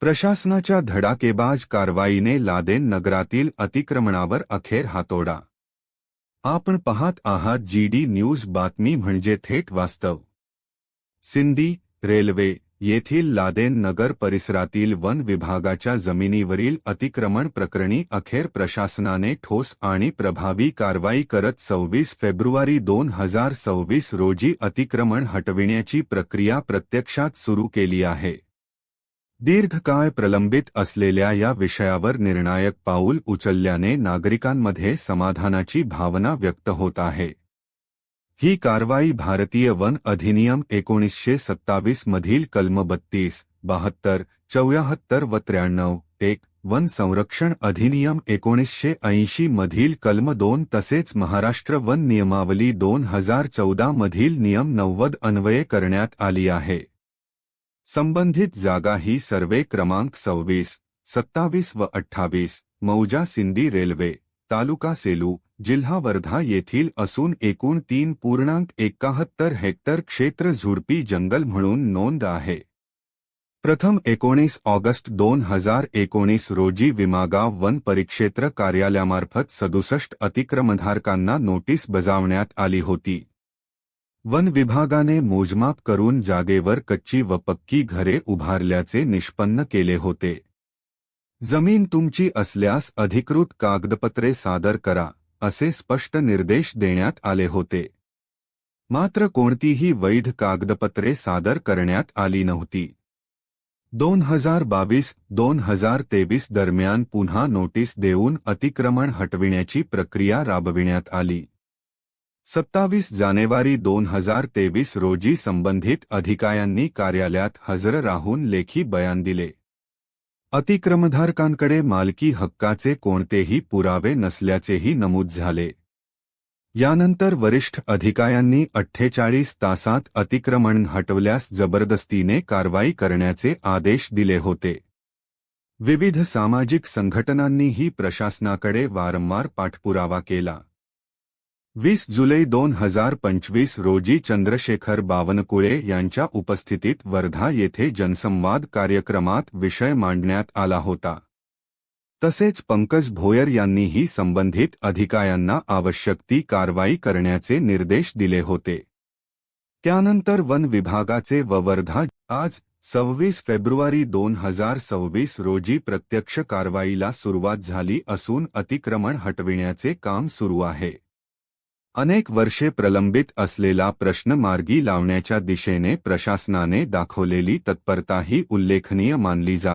प्रशासनाच्या धडाकेबाज कारवाईने लादेन नगरातील अतिक्रमणावर अखेर हातोडा। आपण पाहत आहात GD न्यूज बातमी म्हणजे थेट वास्तव। सिंदी रेल्वे येथील लादेन नगर परिसरातील वन विभागाच्या जमिनीवरील अतिक्रमण प्रकरणी अखेर प्रशासनाने ठोस आणि प्रभावी कारवाई करत 26 फेब्रुवारी 2026 रोजी अतिक्रमण हटविण्याची प्रक्रिया प्रत्यक्षात सुरू केली आहे। दीर्घकाळ प्रलंबित असलेल्या या विषयावर निर्णायक पाऊल उचलल्याने नागरिकांमध्ये समाधानाची भावना व्यक्त होत आहे। ही कारवाई भारतीय वन अधिनियम 1927 मधील कलम 32, 72, 74 व 93(1), वन संरक्षण अधिनियम 1980 मधील कलम 2 तसेच महाराष्ट्र वन नियमावली 2014 मधील नियम 90 अन्वये करण्यात आली आहे। संबंधित जागा ही सर्वे क्रमांक 26, 27 व 28, मौजा सिंदी रेल्वे, तालुका सेलू, जिल्हा वर्धा येथील असून एकूण 3.71 हेक्टर क्षेत्र झुडपी जंगल म्हणून नोंद आहे। प्रथम 19 ऑगस्ट 2019 रोजी विमागाव वन परिक्षेत्र कार्यालयामार्फत 67 अतिक्रमणधारकांना नोटीस बजावण्यात आली होती। वन विभागाने मोजमाप करून जागेवर कच्ची व पक्की घरे उभारल्याचे निष्पन्न केले होते। जमीन तुमची असल्यास अधिकृत कागदपत्रे सादर करा, असे स्पष्ट निर्देश देण्यात आले होते। मात्र कोणतीही वैध कागदपत्रे सादर करण्यात आली नव्हती। 2022-2023 दरम्यान पुन्हा नोटीस देऊन अतिक्रमण हटविण्याची प्रक्रिया राबविण्यात आली। 27 जानेवारी 2023 रोजी संबंधित अधिकाऱ्यांनी कार्यालयात हजर राहून लेखी बयान दिले। अतिक्रमणधारकांकडे मालकी हक्काचे कोणतेही पुरावे नसल्याचेही नमूद झाले। यानंतर वरिष्ठ अधिकाऱ्यांनी 48 तासात अतिक्रमण हटवल्यास जबरदस्तीने कारवाई करण्याचे आदेश दिले होते। विविध सामाजिक संघटनांनीही प्रशासनाकडे वारंवार पाठपुरावा केला। 20 जुलै 2025 रोजी चंद्रशेखर बावनकुळे यांच्या उपस्थितीत वर्धा येथे जनसंवाद कार्यक्रमात विषय मांडण्यात आला होता। तसेच पंकज भोयर यांनीही संबंधित अधिकाऱ्यांना आवश्यक ती कारवाई करण्याचे निर्देश दिले होते। त्यानंतर वन विभागाचे व वर्धा आज 26 फेब्रुवारी 2026 रोजी प्रत्यक्ष कारवाईला सुरुवात झाली असून अतिक्रमण हटविण्याचे काम सुरू आहे। अनेक वर्षे प्रलंबित असलेला प्रश्न मार्गी लावण्याच्या दिशेने प्रशासनाने दाखवलेली तत्परता ही उल्लेखनीय मानली जाते।